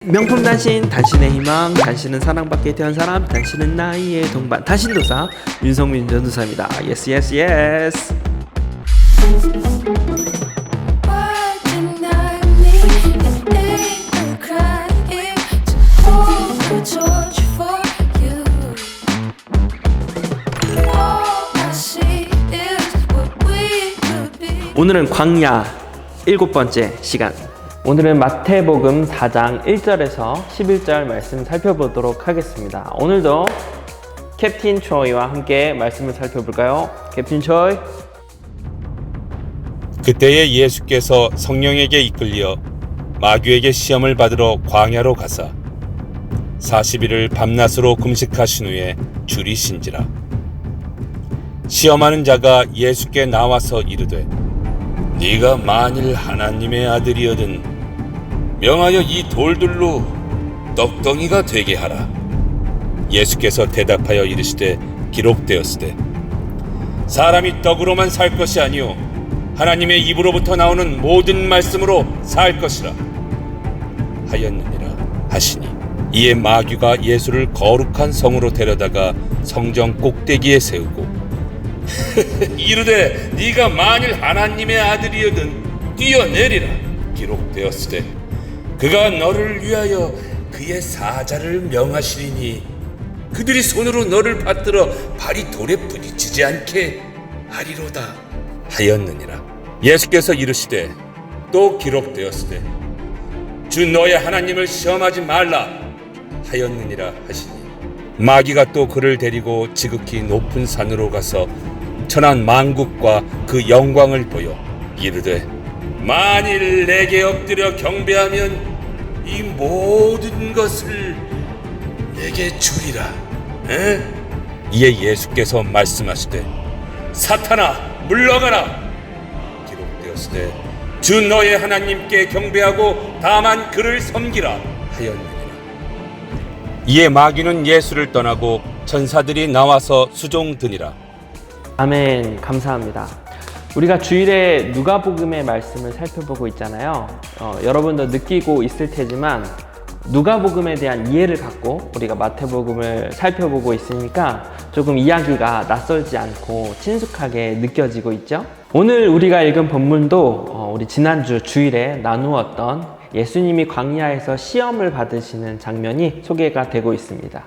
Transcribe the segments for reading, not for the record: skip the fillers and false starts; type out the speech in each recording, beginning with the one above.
명품 단신, 단신의 희망, 단신은 사랑받게 태어난 사람, 단신은 나이의 동반, 단신도사 윤성민 전도사입니다. 예스 예스 예스. 오늘은 광야 7번째 시간. 오늘은 마태복음 4장 1절에서 11절 말씀 살펴보도록 하겠습니다. 오늘도 캡틴 초이와 함께 말씀을 살펴볼까요? 캡틴 초이. 그때에 예수께서 성령에게 이끌려 마귀에게 시험을 받으러 광야로 가사 40일을 밤낮으로 금식하신 후에 줄이신지라. 시험하는 자가 예수께 나와서 이르되 네가 만일 하나님의 아들이거든 명하여 이 돌들로 떡덩이가 되게 하라. 예수께서 대답하여 이르시되 기록되었으되 사람이 떡으로만 살 것이 아니요 하나님의 입으로부터 나오는 모든 말씀으로 살 것이라 하였느니라 하시니, 이에 마귀가 예수를 거룩한 성으로 데려다가 성전 꼭대기에 세우고 이르되 네가 만일 하나님의 아들이거든 뛰어내리라. 기록되었으되 그가 너를 위하여 그의 사자를 명하시리니 그들이 손으로 너를 받들어 발이 돌에 부딪히지 않게 하리로다 하였느니라. 예수께서 이르시되 또 기록되었으되 주 너의 하나님을 시험하지 말라 하였느니라 하시니, 마귀가 또 그를 데리고 지극히 높은 산으로 가서 천한 만국과 그 영광을 보여 이르되 만일 내게 엎드려 경배하면 이 모든 것을 내게 주리라. 이에 예수께서 말씀하시되 사탄아 물러가라. 기록되었으되 주 너의 하나님께 경배하고 다만 그를 섬기라 하였느니라. 이에 마귀는 예수를 떠나고 천사들이 나와서 수종드니라. 아멘. 감사합니다. 우리가 주일에 누가복음의 말씀을 살펴보고 있잖아요. 여러분도 느끼고 있을 테지만 누가복음에 대한 이해를 갖고 우리가 마태복음을 살펴보고 있으니까 조금 이야기가 낯설지 않고 친숙하게 느껴지고 있죠. 오늘 우리가 읽은 본문도 우리 지난주 주일에 나누었던 예수님이 광야에서 시험을 받으시는 장면이 소개가 되고 있습니다.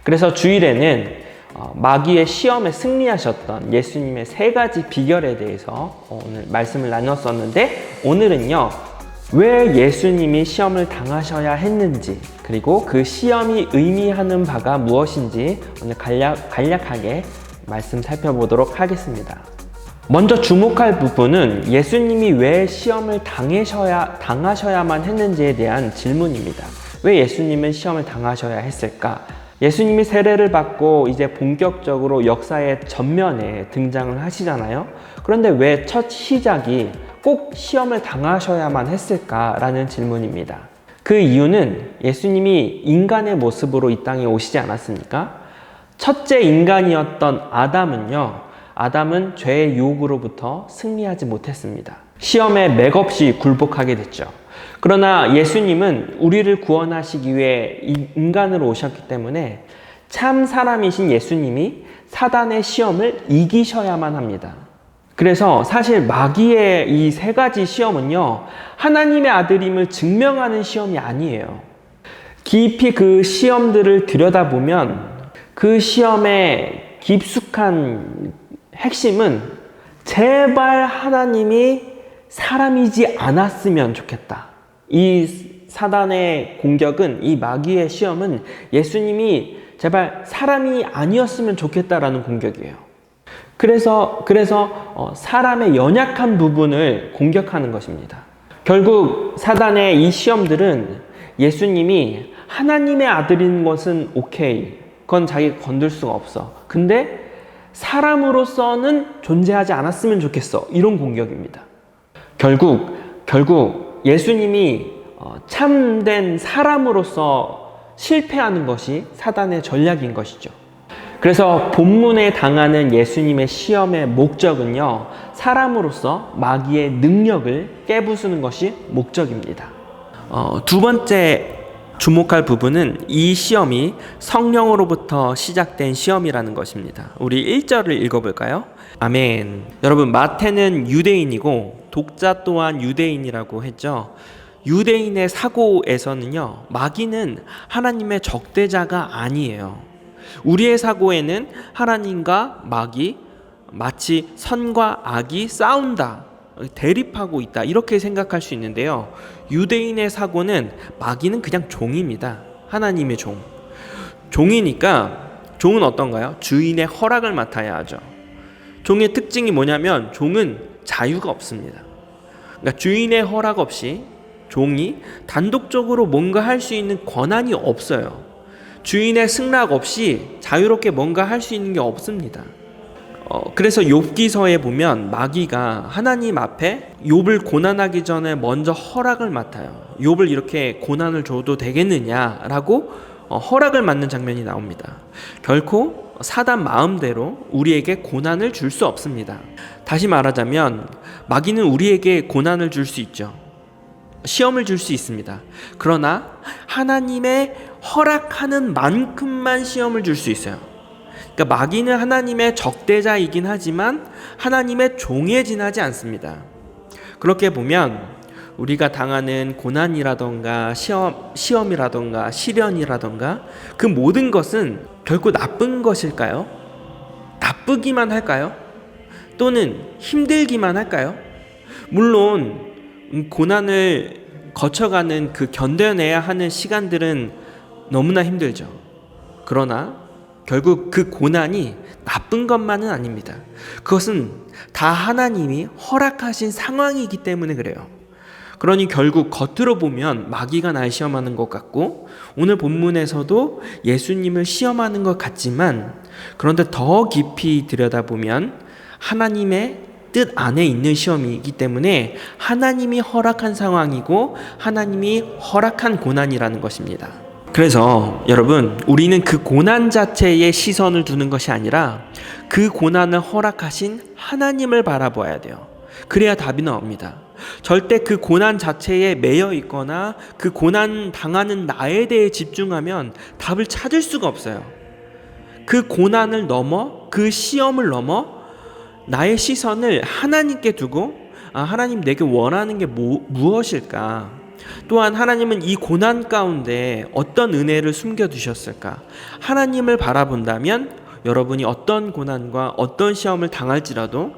그래서 주일에는 마귀의 시험에 승리하셨던 예수님의 3가지 비결에 대해서 오늘 말씀을 나눴었는데, 오늘은요 왜 예수님이 시험을 당하셔야 했는지, 그리고 그 시험이 의미하는 바가 무엇인지 오늘 간략하게 말씀 살펴보도록 하겠습니다. 먼저 주목할 부분은 예수님이 왜 시험을 당하셔야만 했는지에 대한 질문입니다. 왜 예수님은 시험을 당하셔야 했을까? 예수님이 세례를 받고 이제 본격적으로 역사의 전면에 등장을 하시잖아요. 그런데 왜 첫 시작이 꼭 시험을 당하셔야만 했을까라는 질문입니다. 그 이유는 예수님이 인간의 모습으로 이 땅에 오시지 않았습니까? 첫째 인간이었던 아담은 죄의 유혹으로부터 승리하지 못했습니다. 시험에 맥없이 굴복하게 됐죠. 그러나 예수님은 우리를 구원하시기 위해 인간으로 오셨기 때문에 참 사람이신 예수님이 사단의 시험을 이기셔야만 합니다. 그래서 사실 마귀의 이 3가지 시험은요, 하나님의 아들임을 증명하는 시험이 아니에요. 깊이 그 시험들을 들여다보면 그 시험의 깊숙한 핵심은 제발 하나님이 사람이지 않았으면 좋겠다. 이 사단의 공격은, 이 마귀의 시험은 예수님이 제발 사람이 아니었으면 좋겠다라는 공격이에요. 그래서 사람의 연약한 부분을 공격하는 것입니다. 결국 사단의 이 시험들은 예수님이 하나님의 아들인 것은 오케이, 그건 자기가 건들 수가 없어. 근데 사람으로서는 존재하지 않았으면 좋겠어, 이런 공격입니다. 결국 예수님이 참된 사람으로서 실패하는 것이 사단의 전략인 것이죠. 그래서 본문에 당하는 예수님의 시험의 목적은요, 사람으로서 마귀의 능력을 깨부수는 것이 목적입니다. 두 번째 주목할 부분은 이 시험이 성령으로부터 시작된 시험이라는 것입니다. 우리 1절을 읽어볼까요? 아멘. 여러분, 마태는 유대인이고 독자 또한 유대인이라고 했죠. 유대인의 사고에서는요, 마귀는 하나님의 적대자가 아니에요. 우리의 사고에는 하나님과 마귀, 마치 선과 악이 싸운다, 대립하고 있다, 이렇게 생각할 수 있는데요. 유대인의 사고는 마귀는 그냥 종입니다. 하나님의 종. 종이니까 종은 어떤가요? 주인의 허락을 맡아야 하죠. 종의 특징이 뭐냐면 종은 자유가 없습니다. 그러니까 주인의 허락 없이 종이 단독적으로 뭔가 할 수 있는 권한이 없어요. 주인의 승낙 없이 자유롭게 뭔가 할 수 있는 게 없습니다. 그래서 욥기서에 보면 마귀가 하나님 앞에 욥을 고난하기 전에 먼저 허락을 맡아요. 욥을 이렇게 고난을 줘도 되겠느냐라고 허락을 맡는 장면이 나옵니다. 결코 사단 마음대로 우리에게 고난을 줄 수 없습니다. 다시 말하자면 마귀는 우리에게 고난을 줄 수 있죠. 시험을 줄 수 있습니다. 그러나 하나님의 허락하는 만큼만 시험을 줄 수 있어요. 그러니까 마귀는 하나님의 적대자이긴 하지만 하나님의 종에 지나지 않습니다. 그렇게 보면 우리가 당하는 고난이라던가 시험이라던가 시련이라던가 그 모든 것은 결코 나쁜 것일까요? 나쁘기만 할까요? 또는 힘들기만 할까요? 물론 고난을 거쳐가는 그 견뎌내야 하는 시간들은 너무나 힘들죠. 그러나 결국 그 고난이 나쁜 것만은 아닙니다. 그것은 다 하나님이 허락하신 상황이기 때문에 그래요. 그러니 결국 겉으로 보면 마귀가 날 시험하는 것 같고 오늘 본문에서도 예수님을 시험하는 것 같지만 그런데 더 깊이 들여다보면 하나님의 뜻 안에 있는 시험이기 때문에 하나님이 허락한 상황이고 하나님이 허락한 고난이라는 것입니다. 그래서 여러분, 우리는 그 고난 자체에 시선을 두는 것이 아니라 그 고난을 허락하신 하나님을 바라보아야 돼요. 그래야 답이 나옵니다. 절대 그 고난 자체에 매여 있거나 그 고난 당하는 나에 대해 집중하면 답을 찾을 수가 없어요. 그 고난을 넘어, 그 시험을 넘어 나의 시선을 하나님께 두고 하나님 내게 원하는 게 무엇일까? 또한 하나님은 이 고난 가운데 어떤 은혜를 숨겨두셨을까? 하나님을 바라본다면 여러분이 어떤 고난과 어떤 시험을 당할지라도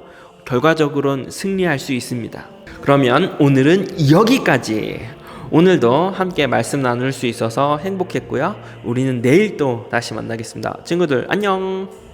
결과적으로는 승리할 수 있습니다. 그러면 오늘은 여기까지. 오늘도 함께 말씀 나눌 수 있어서 행복했고요. 우리는 내일 또 다시 만나겠습니다. 친구들 안녕.